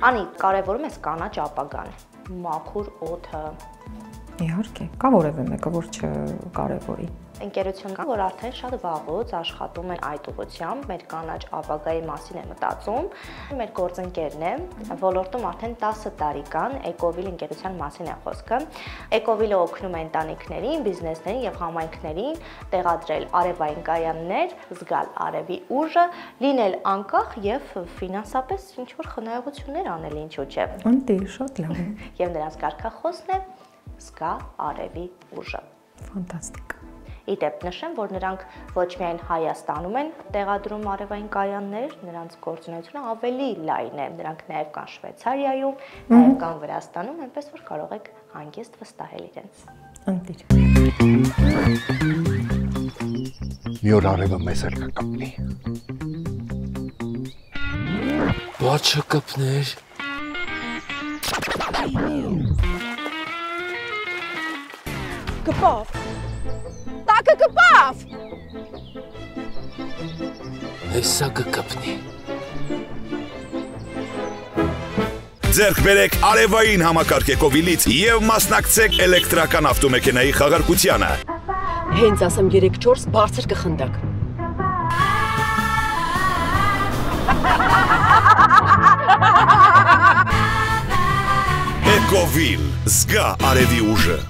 Անի, կարևորում ես կանաչ ապագան, մաքուր օդը։ Իհարկե, կա որևէ մեկը, որ չկարևորի։ Ընկերություն կա, որ արդեն շատ վաղուց աշխատում են այդ ուղղությամբ, մեր կանաչ ապագայի մասին է մտածում։ Մեր գործընկերն է, ոլորտում արդեն 10 տարի կան, Էկովիլ ընկերության մասին է խոսքը։ Էկովիլը օգնում է ընտանիքներին, բիզնեսներին եւ համայնքներին տեղադրել արևային կայաններ, զգալ արևի ուժը, լինել անկախ եւ ֆինանսապես ինչ-որ խնայողություններ անել, ինչու՞ չէ։ Ընտիր, շատ լավ է։ Եվ նրանց կարգախոսն է զգա արևի ուժը։ Ֆանտաստիկ։ Իդեպ նշեմ, որ նրանք ոչ միայն Հայաստանում են տեղադրում արևային կայաններ, նրանց գործունեությունը ավելի լայն է, նրանք նաև կան Շվեյցարիայում, նաև կան Վրաստանում, այնպես որ կարող եք հանգիստ վստահել իրենց։ Ընտիր։ Մի օր արևը մեզ էլ կկապնի։ Բա չկպներ։ Կպավ։ Տակը կպավ։ Հեսա կկպնի։ Ձեռք բերեք արևային համակարգ Էկովիլից եւ մասնակցեք էլեկտրական ավտոմեքենայի խաղարկությանը։ Հենց ասեմ 3-4 բարձր կխնդակ։ Էկովիլ, զգա արևի ուժը։